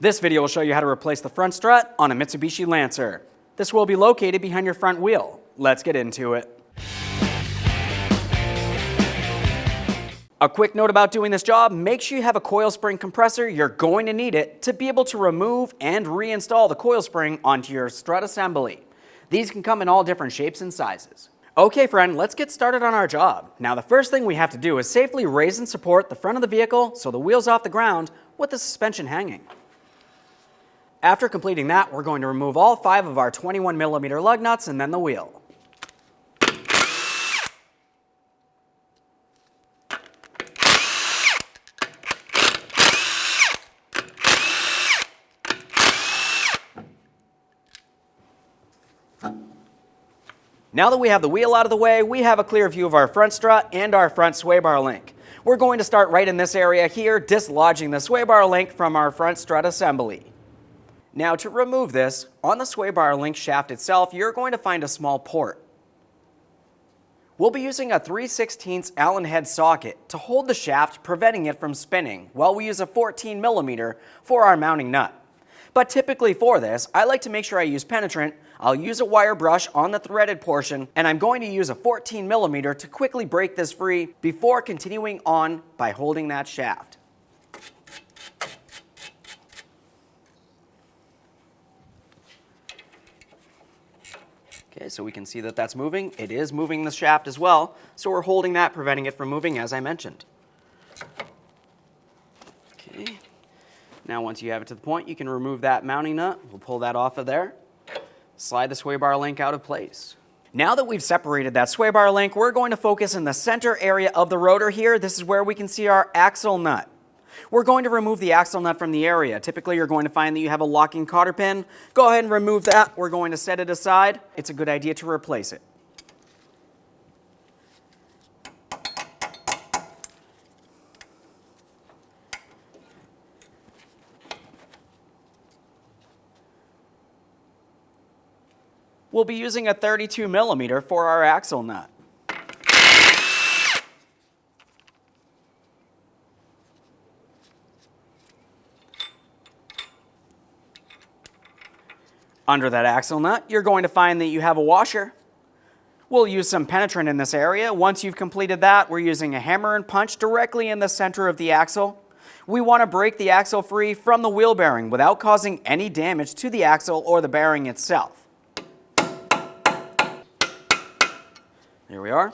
This video will show you how to replace the front strut on a Mitsubishi Lancer. This will be located behind your front wheel. Let's get into it. A quick note about doing this job, make sure you have a coil spring compressor. You're going to need it to be able to remove and reinstall the coil spring onto your strut assembly. These can come in all different shapes and sizes. Okay friend, let's get started on our job. Now the first thing we have to do is safely raise and support the front of the vehicle so the wheel's off the ground with the suspension hanging. After completing that, we're going to remove all 5 of our 21mm lug nuts and then the wheel. Now that we have the wheel out of the way, we have a clear view of our front strut and our front sway bar link. We're going to start right in this area here, dislodging the sway bar link from our front strut assembly. Now to remove this, on the sway bar link shaft itself, you're going to find a small port. We'll be using a 3/16 Allen head socket to hold the shaft, preventing it from spinning, while we use a 14mm for our mounting nut. But typically for this, I like to make sure I use penetrant. I'll use a wire brush on the threaded portion, and I'm going to use a 14mm to quickly break this free before continuing on by holding that shaft. Okay, so we can see that that's moving. It is moving the shaft as well, so we're holding that, preventing it from moving as I mentioned. Okay, now once you have it to the point, you can remove that mounting nut. We'll pull that off of there. Slide the sway bar link out of place. Now that we've separated that sway bar link, we're going to focus in the center area of the rotor here. This is where we can see our axle nut. We're going to remove the axle nut from the area. Typically, you're going to find that you have a locking cotter pin. Go ahead and remove that. We're going to set it aside. It's a good idea to replace it. We'll be using a 32mm for our axle nut. Under that axle nut, you're going to find that you have a washer. We'll use some penetrant in this area. Once you've completed that, we're using a hammer and punch directly in the center of the axle. We want to break the axle free from the wheel bearing without causing any damage to the axle or the bearing itself. There we are.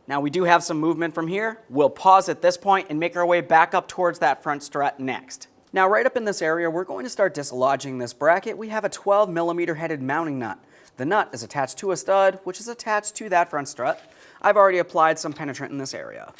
Now we do have some movement from here. We'll pause at this point and make our way back up towards that front strut next. Now right up in this area, we're going to start dislodging this bracket. We have a 12mm headed mounting nut. The nut is attached to a stud, which is attached to that front strut. I've already applied some penetrant in this area.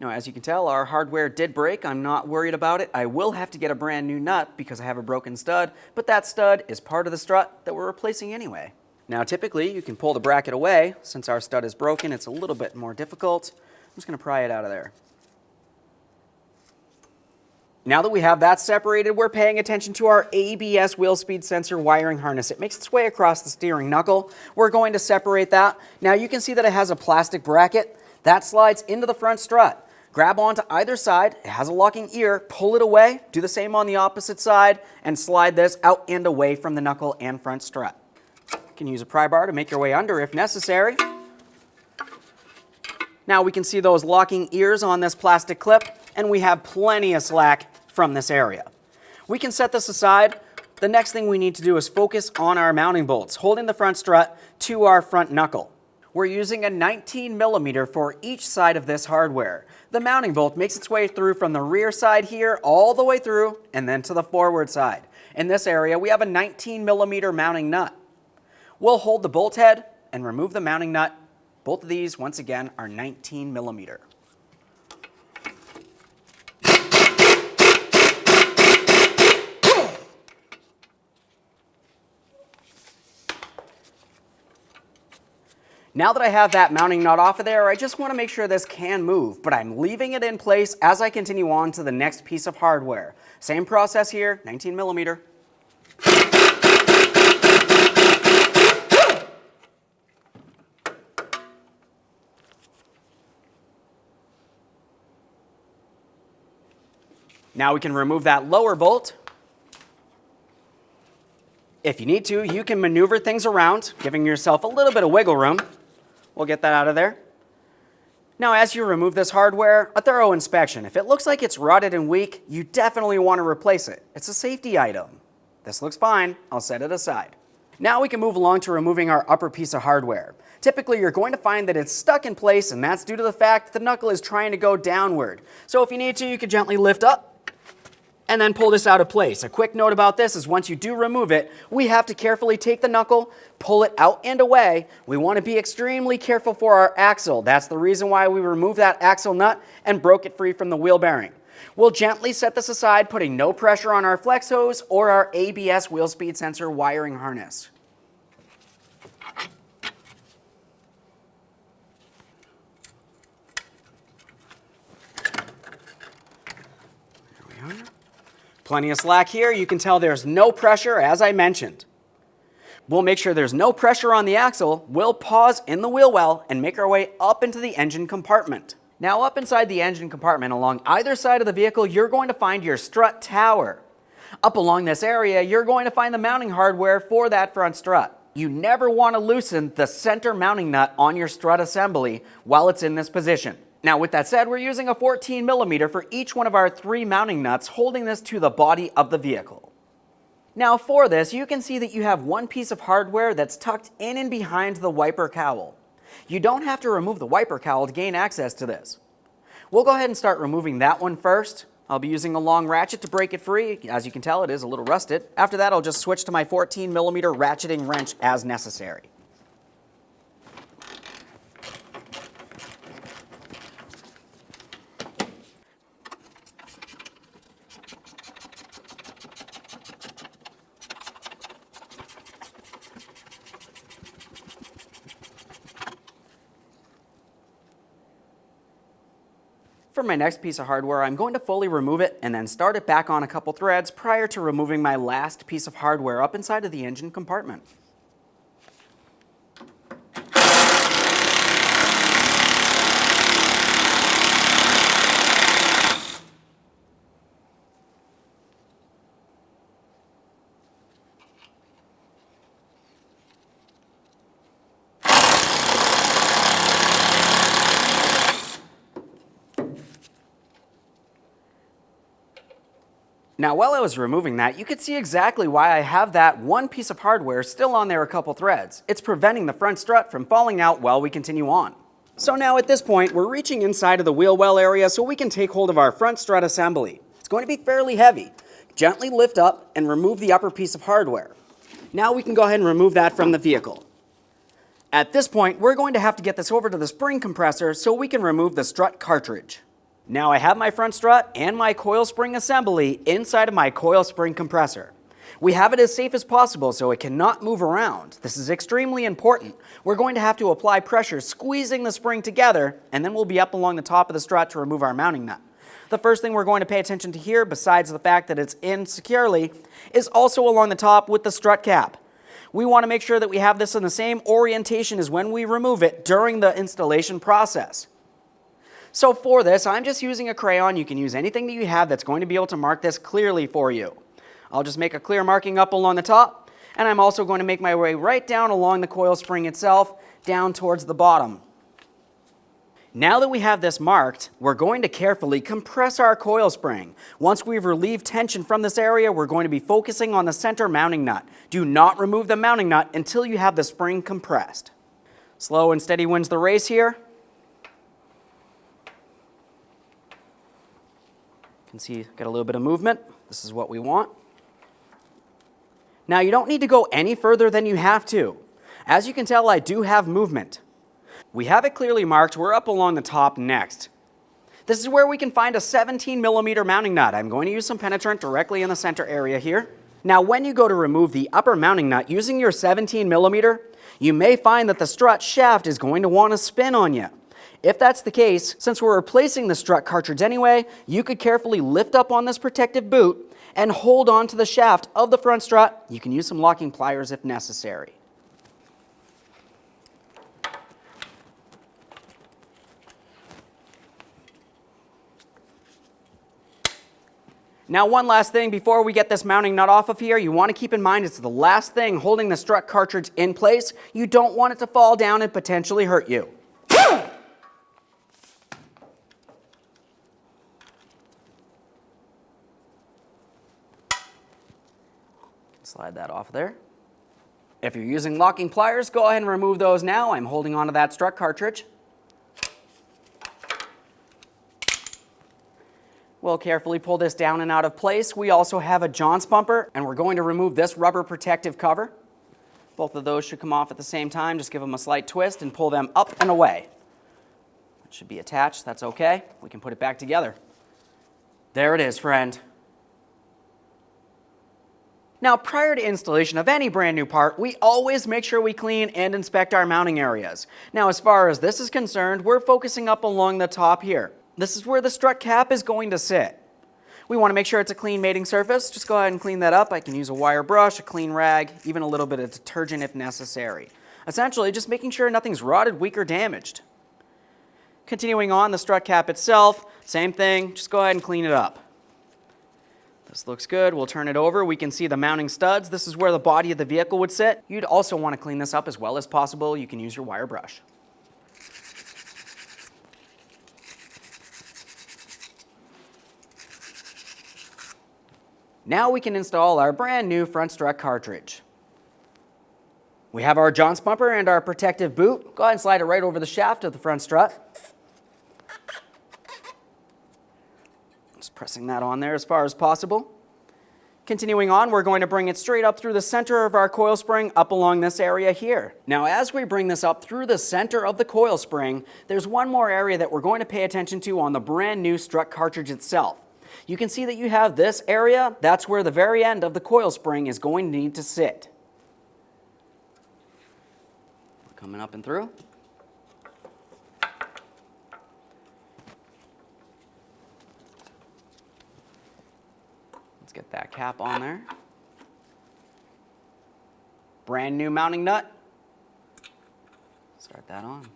Now, as you can tell, our hardware did break. I'm not worried about it. I will have to get a brand new nut because I have a broken stud, but that stud is part of the strut that we're replacing anyway. Now, typically, you can pull the bracket away. Since our stud is broken, it's a little bit more difficult. I'm just going to pry it out of there. Now that we have that separated, we're paying attention to our ABS wheel speed sensor wiring harness. It makes its way across the steering knuckle. We're going to separate that. Now, you can see that it has a plastic bracket that slides into the front strut. Grab onto either side. It has a locking ear. Pull it away. Do the same on the opposite side and slide this out and away from the knuckle and front strut. You can use a pry bar to make your way under if necessary. Now we can see those locking ears on this plastic clip, and we have plenty of slack from this area. We can set this aside. The next thing we need to do is focus on our mounting bolts, holding the front strut to our front knuckle. We're using a 19mm for each side of this hardware. The mounting bolt makes its way through from the rear side here all the way through and then to the forward side. In this area, we have a 19mm mounting nut. We'll hold the bolt head and remove the mounting nut. Both of these, once again, are 19mm. Now that I have that mounting nut off of there, I just want to make sure this can move, but I'm leaving it in place as I continue on to the next piece of hardware. Same process here, 19mm. Now we can remove that lower bolt. If you need to, you can maneuver things around, giving yourself a little bit of wiggle room. We'll get that out of there. Now, as you remove this hardware, a thorough inspection. If it looks like it's rotted and weak, you definitely want to replace it. It's a safety item. This looks fine. I'll set it aside. Now we can move along to removing our upper piece of hardware. Typically, you're going to find that it's stuck in place, and that's due to the fact that the knuckle is trying to go downward. So if you need to, you can gently lift up and then pull this out of place. A quick note about this is once you do remove it, we have to carefully take the knuckle, pull it out and away. We want to be extremely careful for our axle. That's the reason why we removed that axle nut and broke it free from the wheel bearing. We'll gently set this aside, putting no pressure on our flex hose or our ABS wheel speed sensor wiring harness. There we are. Plenty of slack here. You can tell there's no pressure, as I mentioned. We'll make sure there's no pressure on the axle. We'll pause in the wheel well and make our way up into the engine compartment. Now, up inside the engine compartment along either side of the vehicle, you're going to find your strut tower. Up along this area, you're going to find the mounting hardware for that front strut. You never want to loosen the center mounting nut on your strut assembly while it's in this position. Now, with that said, we're using a 14mm for each one of our 3 mounting nuts, holding this to the body of the vehicle. Now, for this, you can see that you have one piece of hardware that's tucked in and behind the wiper cowl. You don't have to remove the wiper cowl to gain access to this. We'll go ahead and start removing that one first. I'll be using a long ratchet to break it free. As you can tell, it is a little rusted. After that, I'll just switch to my 14mm ratcheting wrench as necessary. For my next piece of hardware, I'm going to fully remove it and then start it back on a couple threads prior to removing my last piece of hardware up inside of the engine compartment. Now, while I was removing that, you could see exactly why I have that one piece of hardware still on there a couple threads. It's preventing the front strut from falling out while we continue on. So now at this point, we're reaching inside of the wheel well area so we can take hold of our front strut assembly. It's going to be fairly heavy. Gently lift up and remove the upper piece of hardware. Now we can go ahead and remove that from the vehicle. At this point, we're going to have to get this over to the spring compressor so we can remove the strut cartridge. Now I have my front strut and my coil spring assembly inside of my coil spring compressor. We have it as safe as possible so it cannot move around. This is extremely important. We're going to have to apply pressure squeezing the spring together, and then we'll be up along the top of the strut to remove our mounting nut. The first thing we're going to pay attention to here, besides the fact that it's in securely, is also along the top with the strut cap. We want to make sure that we have this in the same orientation as when we remove it during the installation process. So for this, I'm just using a crayon. You can use anything that you have that's going to be able to mark this clearly for you. I'll just make a clear marking up along the top, and I'm also going to make my way right down along the coil spring itself, down towards the bottom. Now that we have this marked, we're going to carefully compress our coil spring. Once we've relieved tension from this area, we're going to be focusing on the center mounting nut. Do not remove the mounting nut until you have the spring compressed. Slow and steady wins the race here. You can see, got a little bit of movement. This is what we want. Now, you don't need to go any further than you have to. As you can tell, I do have movement. We have it clearly marked. We're up along the top next. This is where we can find a 17mm mounting nut. I'm going to use some penetrant directly in the center area here. Now, when you go to remove the upper mounting nut using your 17mm, you may find that the strut shaft is going to want to spin on you. If that's the case, since we're replacing the strut cartridge anyway, you could carefully lift up on this protective boot and hold on to the shaft of the front strut. You can use some locking pliers if necessary. Now, one last thing before we get this mounting nut off of here, you want to keep in mind it's the last thing holding the strut cartridge in place. You don't want it to fall down and potentially hurt you. Slide that off there. If you're using locking pliers, go ahead and remove those now. I'm holding onto that strut cartridge. We'll carefully pull this down and out of place. We also have a jounce bumper, and we're going to remove this rubber protective cover. Both of those should come off at the same time. Just give them a slight twist and pull them up and away. It should be attached. That's okay. We can put it back together. There it is, friend. Now, prior to installation of any brand new part, we always make sure we clean and inspect our mounting areas. Now, as far as this is concerned, we're focusing up along the top here. This is where the strut cap is going to sit. We want to make sure it's a clean mating surface. Just go ahead and clean that up. I can use a wire brush, a clean rag, even a little bit of detergent if necessary. Essentially, just making sure nothing's rotted, weak, or damaged. Continuing on, the strut cap itself, same thing. Just go ahead and clean it up. This looks good. We'll turn it over. We can see the mounting studs. This is where the body of the vehicle would sit. You'd also want to clean this up as well as possible. You can use your wire brush. Now we can install our brand new front strut cartridge. We have our jounce bumper and our protective boot. Go ahead and slide it right over the shaft of the front strut. Just pressing that on there as far as possible. Continuing on, we're going to bring it straight up through the center of our coil spring up along this area here. Now, as we bring this up through the center of the coil spring, there's one more area that we're going to pay attention to on the brand new strut cartridge itself. You can see that you have this area. That's where the very end of the coil spring is going to need to sit. Coming up and through. Let's get that cap on there. Brand new mounting nut. Start that on.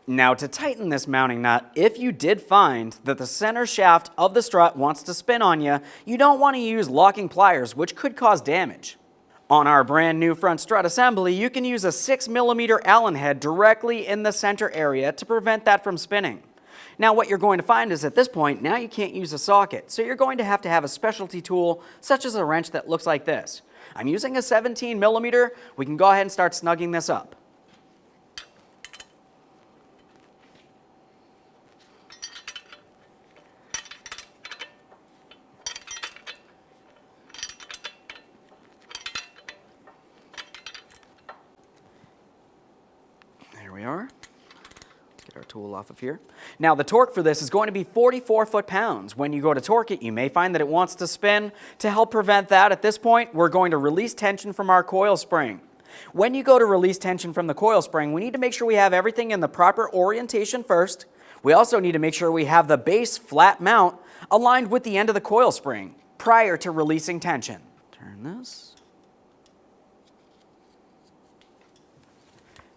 Now, to tighten this mounting nut, if you did find that the center shaft of the strut wants to spin on you, you don't want to use locking pliers, which could cause damage. On our brand new front strut assembly, you can use a 6mm Allen head directly in the center area to prevent that from spinning. Now, what you're going to find is at this point, now you can't use a socket, so you're going to have a specialty tool, such as a wrench that looks like this. I'm using a 17mm. We can go ahead and start snugging this up. We are. Let's get our tool off of here. Now, the torque for this is going to be 44 foot-pounds. When you go to torque it, you may find that it wants to spin. To help prevent that, at this point, we're going to release tension from our coil spring. When you go to release tension from the coil spring, we need to make sure we have everything in the proper orientation first. We also need to make sure we have the base flat mount aligned with the end of the coil spring prior to releasing tension. Turn this.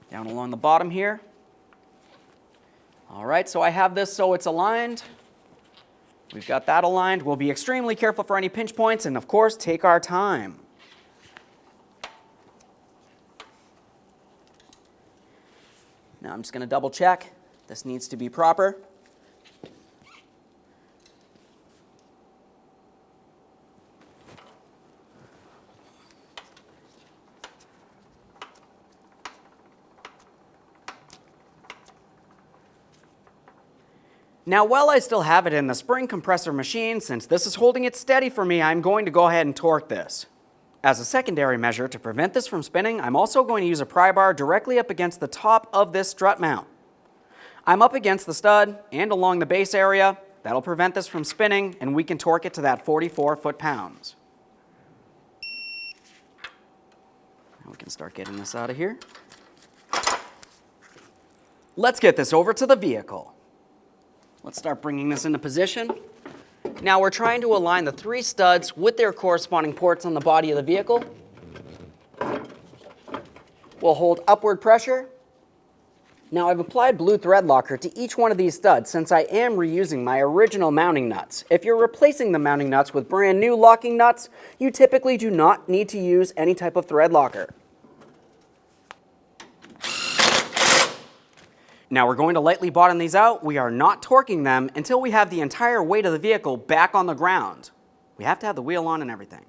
Down along the bottom here. All right, so I have this so it's aligned. We've got that aligned. We'll be extremely careful for any pinch points and, of course, take our time. Now I'm just going to double check. This needs to be proper. Now, while I still have it in the spring compressor machine, since this is holding it steady for me, I'm going to go ahead and torque this. As a secondary measure to prevent this from spinning, I'm also going to use a pry bar directly up against the top of this strut mount. I'm up against the stud and along the base area. That'll prevent this from spinning, and we can torque it to that 44 foot-pounds. Now we can start getting this out of here. Let's get this over to the vehicle. Let's start bringing this into position. Now we're trying to align the 3 studs with their corresponding ports on the body of the vehicle. We'll hold upward pressure Now I've applied blue thread locker to each one of these studs since I am reusing my original mounting nuts. If you're replacing the mounting nuts with brand new locking nuts, you typically do not need to use any type of thread locker. Now we're going to lightly bottom these out. We are not torquing them until we have the entire weight of the vehicle back on the ground. We have to have the wheel on and everything.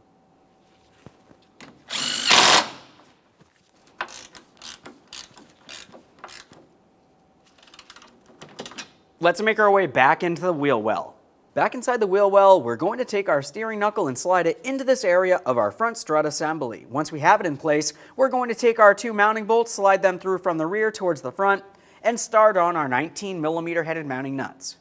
Let's make our way back into the wheel well. Back inside the wheel well, we're going to take our steering knuckle and slide it into this area of our front strut assembly. Once we have it in place, we're going to take our 2 mounting bolts, slide them through from the rear towards the front, and start on our 19mm headed mounting nuts.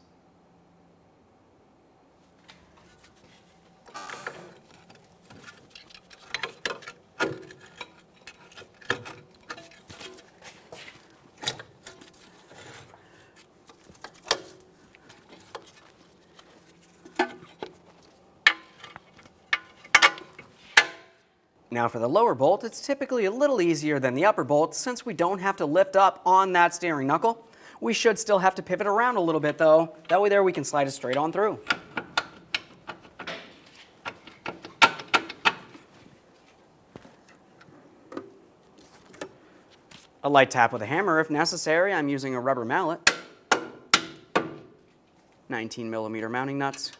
Now for the lower bolt, it's typically a little easier than the upper bolt since we don't have to lift up on that steering knuckle. We should still have to pivot around a little bit though. That way there we can slide it straight on through. A light tap with a hammer if necessary. I'm using a rubber mallet. 19mm mounting nuts.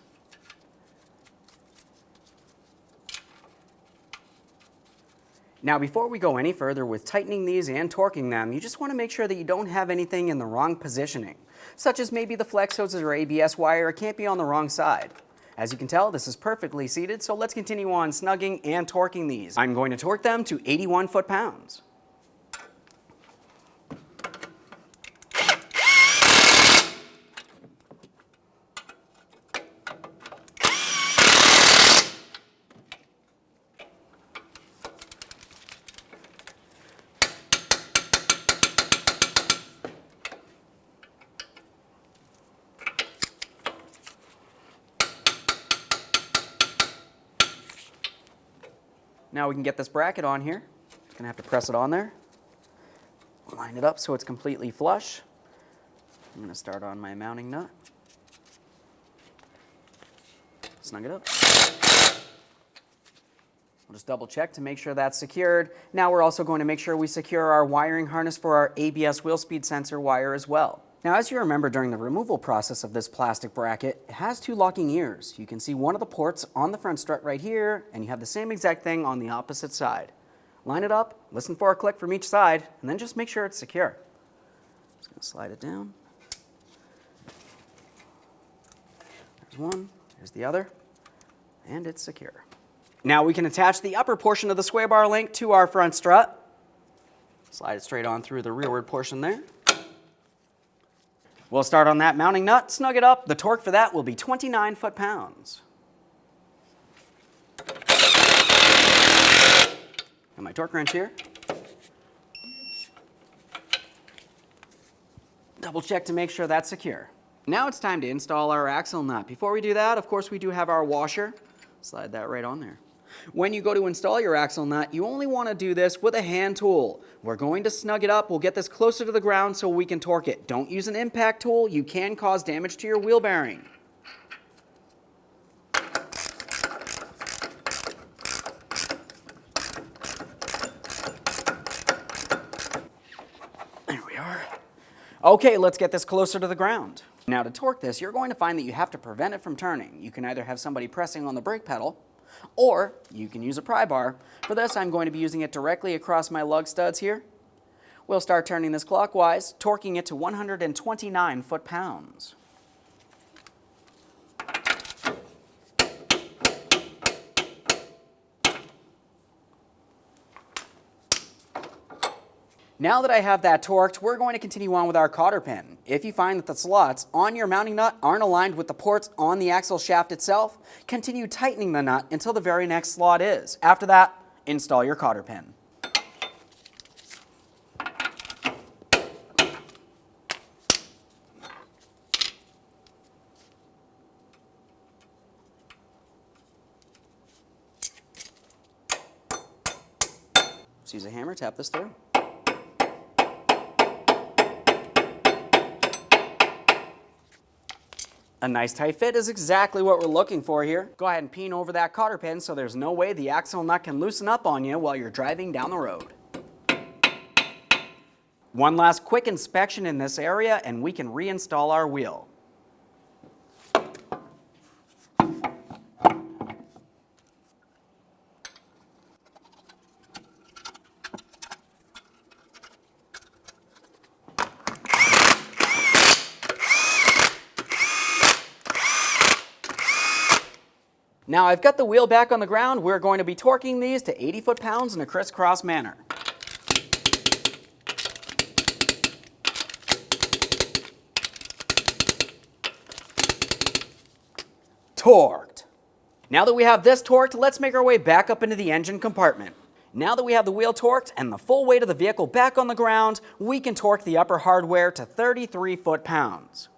Now before we go any further with tightening these and torquing them, you just want to make sure that you don't have anything in the wrong positioning, such as maybe the flex hoses or ABS wire can't be on the wrong side. As you can tell, this is perfectly seated, so let's continue on snugging and torquing these. I'm going to torque them to 81 foot-pounds. Now we can get this bracket on here. Just gonna have to press it on there. Line it up so it's completely flush. I'm gonna start on my mounting nut. Snug it up. We'll just double check to make sure that's secured. Now we're also going to make sure we secure our wiring harness for our ABS wheel speed sensor wire as well. Now, as you remember during the removal process of this plastic bracket, it has 2 locking ears. You can see one of the ports on the front strut right here, and you have the same exact thing on the opposite side. Line it up, listen for a click from each side, and then just make sure it's secure. Just gonna slide it down. There's one, there's the other, and it's secure. Now we can attach the upper portion of the sway bar link to our front strut. Slide it straight on through the rearward portion there. We'll start on that mounting nut, snug it up. The torque for that will be 29 foot-pounds. And my torque wrench here. Double check to make sure that's secure. Now it's time to install our axle nut. Before we do that, of course, we do have our washer. Slide that right on there. When you go to install your axle nut, you only want to do this with a hand tool. We're going to snug it up. We'll get this closer to the ground so we can torque it. Don't use an impact tool. You can cause damage to your wheel bearing. There we are. Okay, let's get this closer to the ground. Now to torque this, you're going to find that you have to prevent it from turning. You can either have somebody pressing on the brake pedal, or you can use a pry bar. For this, I'm going to be using it directly across my lug studs here. We'll start turning this clockwise, torquing it to 129 foot-pounds. Now that I have that torqued, we're going to continue on with our cotter pin. If you find that the slots on your mounting nut aren't aligned with the ports on the axle shaft itself, continue tightening the nut until the very next slot is. After that, install your cotter pin. Just use a hammer, tap this through. A nice tight fit is exactly what we're looking for here. Go ahead and peen over that cotter pin so there's no way the axle nut can loosen up on you while you're driving down the road. One last quick inspection in this area and we can reinstall our wheel. Now I've got the wheel back on the ground. We're going to be torquing these to 80 foot-pounds in a crisscross manner. Torqued. Now that we have this torqued, let's make our way back up into the engine compartment. Now that we have the wheel torqued and the full weight of the vehicle back on the ground, we can torque the upper hardware to 33 foot-pounds.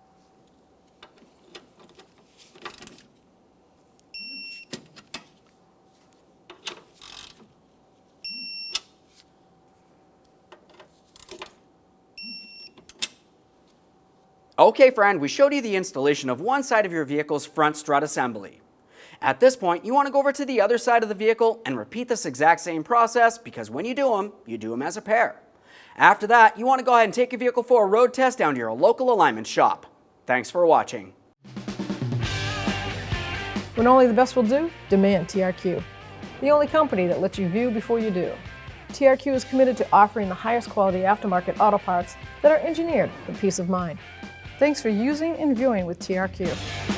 Okay friend, we showed you the installation of one side of your vehicle's front strut assembly. At this point, you want to go over to the other side of the vehicle and repeat this exact same process because when you do them as a pair. After that, you want to go ahead and take your vehicle for a road test down to your local alignment shop. Thanks for watching. When only the best will do, demand TRQ. The only company that lets you view before you do. TRQ is committed to offering the highest quality aftermarket auto parts that are engineered for peace of mind. Thanks for using and viewing with TRQ.